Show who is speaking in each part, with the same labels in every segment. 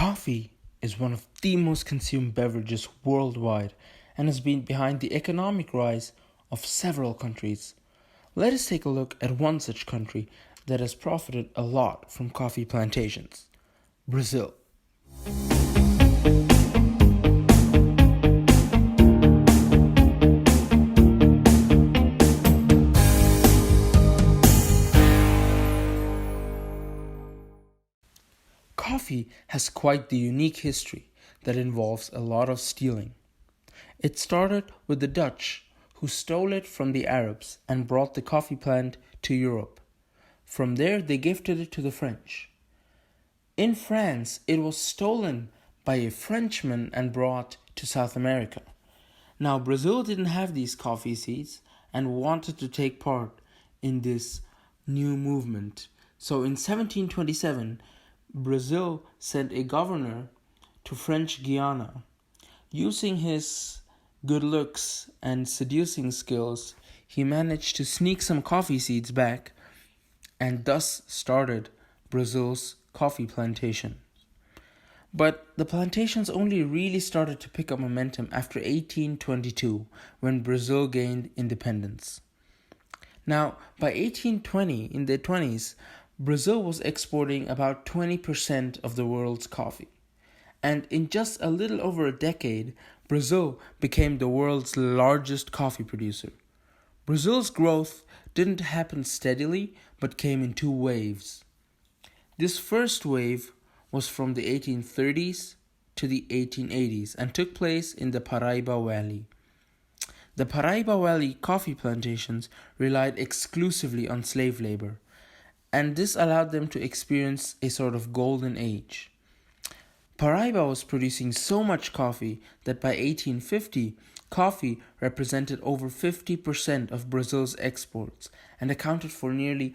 Speaker 1: Coffee is one of the most consumed beverages worldwide and has been behind the economic rise of several countries. Let us take a look at one such country that has profited a lot from coffee plantations: Brazil. Coffee has quite the unique history that involves a lot of stealing. It started with the Dutch, who stole it from the Arabs and brought the coffee plant to Europe. From there, they gifted it to the French. In France, it was stolen by a Frenchman and brought to South America. Now, Brazil didn't have these coffee seeds and wanted to take part in this new movement. So in 1727, Brazil sent a governor to French Guiana. Using his good looks and seducing skills, he managed to sneak some coffee seeds back and thus started Brazil's coffee plantation. But the plantations only really started to pick up momentum after 1822, when Brazil gained independence. Now, by 1820, in the 20s, Brazil was exporting about 20% of the world's coffee. And in just a little over a decade, Brazil became the world's largest coffee producer. Brazil's growth didn't happen steadily, but came in two waves. This first wave was from the 1830s to the 1880s and took place in the Paraíba Valley. The Paraíba Valley coffee plantations relied exclusively on slave labor, and this allowed them to experience a sort of golden age. Paraíba was producing so much coffee that by 1850, coffee represented over 50% of Brazil's exports and accounted for nearly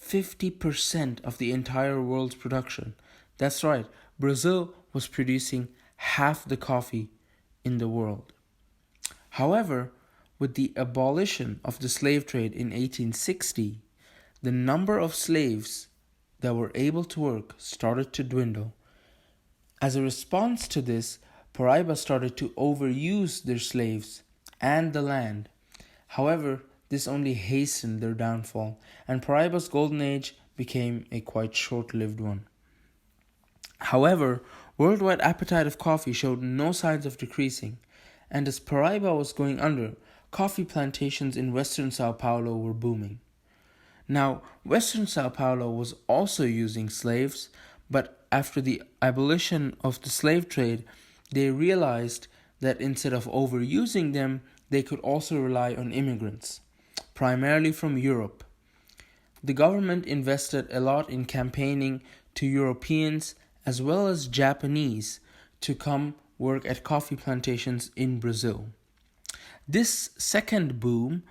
Speaker 1: 50% of the entire world's production. That's right, Brazil was producing half the coffee in the world. However, with the abolition of the slave trade in 1860, the number of slaves that were able to work started to dwindle. As a response to this, Paraíba started to overuse their slaves and the land. However, this only hastened their downfall, and Paraíba's golden age became a quite short-lived one. However, worldwide appetite of coffee showed no signs of decreasing, and as Paraíba was going under, coffee plantations in western Sao Paulo were booming. Now, western Sao Paulo was also using slaves, but after the abolition of the slave trade, they realized that instead of overusing them, they could also rely on immigrants, primarily from Europe. The government invested a lot in campaigning to Europeans as well as Japanese to come work at coffee plantations in Brazil. This second boom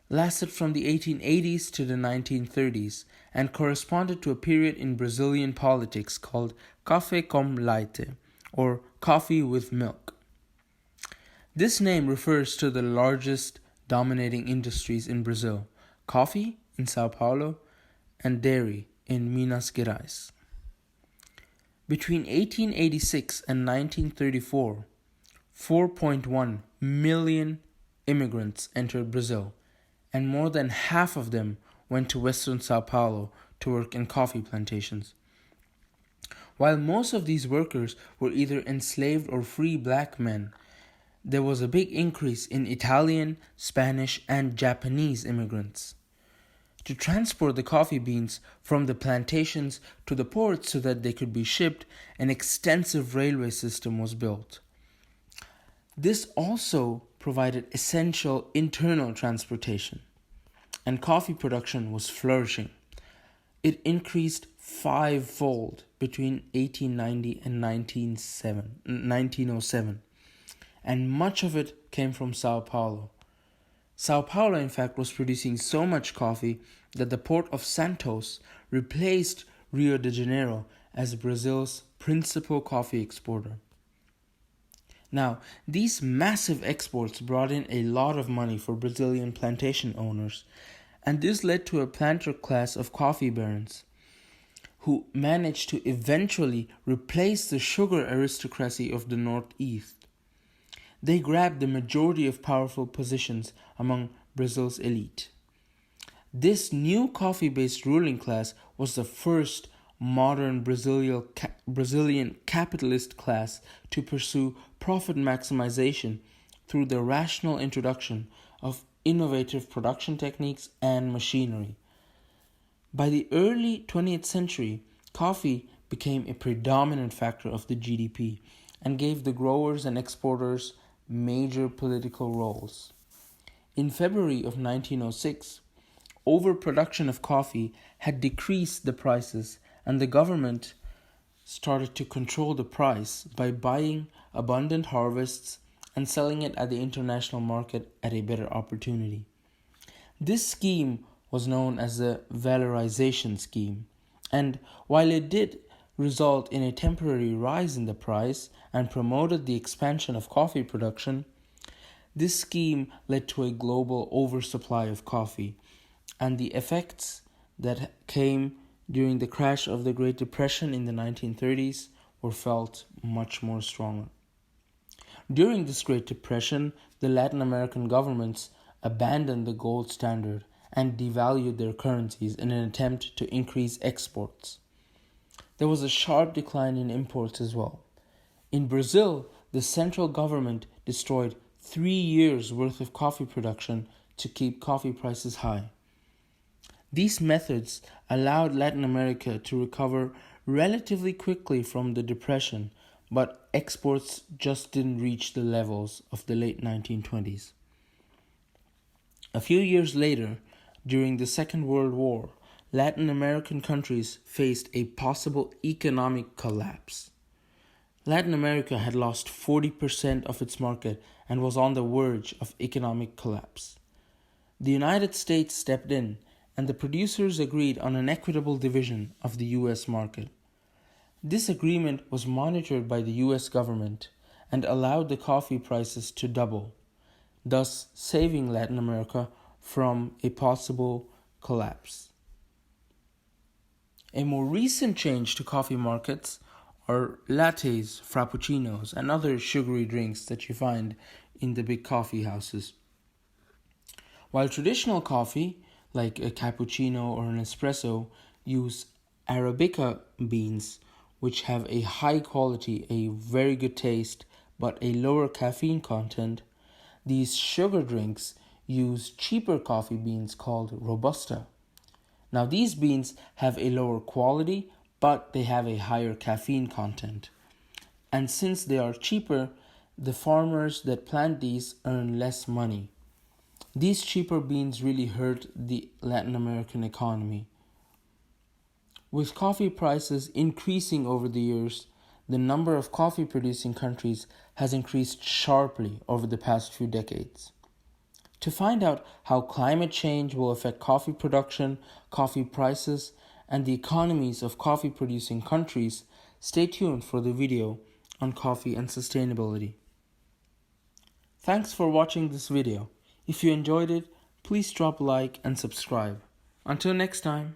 Speaker 1: lasted from the 1880s to the 1930s and corresponded to a period in Brazilian politics called café com leite, or coffee with milk. This name refers to the largest dominating industries in Brazil: coffee in Sao Paulo and dairy in Minas Gerais. Between 1886 and 1934, 4.1 million immigrants entered Brazil, and more than half of them went to western Sao Paulo to work in coffee plantations. While most of these workers were either enslaved or free black men, there was a big increase in Italian, Spanish, and Japanese immigrants. To transport the coffee beans from the plantations to the ports so that they could be shipped, an extensive railway system was built. This also provided essential internal transportation, and coffee production was flourishing. It increased fivefold between 1890 and 1907, and much of it came from Sao Paulo. Sao Paulo, in fact, was producing so much coffee that the port of Santos replaced Rio de Janeiro as Brazil's principal coffee exporter. Now, these massive exports brought in a lot of money for Brazilian plantation owners, and this led to a planter class of coffee barons who managed to eventually replace the sugar aristocracy of the Northeast. They grabbed the majority of powerful positions among Brazil's elite. This new coffee-based ruling class was the first modern Brazilian capitalist class to pursue profit maximization through the rational introduction of innovative production techniques and machinery. By the early 20th century, coffee became a predominant factor of the GDP and gave the growers and exporters major political roles. In February of 1906, overproduction of coffee had decreased the prices, and the government started to control the price by buying abundant harvests and selling it at the international market at a better opportunity. This scheme was known as the valorization scheme, and while it did result in a temporary rise in the price and promoted the expansion of coffee production, this scheme led to a global oversupply of coffee, and the effects that came during the crash of the Great Depression in the 1930s were felt much more stronger. During this Great Depression, the Latin American governments abandoned the gold standard and devalued their currencies in an attempt to increase exports. There was a sharp decline in imports as well. In Brazil, the central government destroyed 3 years' worth of coffee production to keep coffee prices high. These methods allowed Latin America to recover relatively quickly from the Depression, but exports just didn't reach the levels of the late 1920s. A few years later, during the Second World War, Latin American countries faced a possible economic collapse. Latin America had lost 40% of its market and was on the verge of economic collapse. The United States stepped in, and the producers agreed on an equitable division of the US market. This agreement was monitored by the US government and allowed the coffee prices to double, thus saving Latin America from a possible collapse. A more recent change to coffee markets are lattes, frappuccinos, and other sugary drinks that you find in the big coffee houses. While traditional coffee, like a cappuccino or an espresso, use Arabica beans, which have a high quality, a very good taste, but a lower caffeine content, these sugar drinks use cheaper coffee beans called Robusta. Now these beans have a lower quality, but they have a higher caffeine content. And since they are cheaper, the farmers that plant these earn less money. These cheaper beans really hurt the Latin American economy. With coffee prices increasing over the years, the number of coffee producing countries has increased sharply over the past few decades. To find out how climate change will affect coffee production, coffee prices, and the economies of coffee producing countries, stay tuned for the video on coffee and sustainability. Thanks for watching this video. If you enjoyed it, please drop a like and subscribe. Until next time.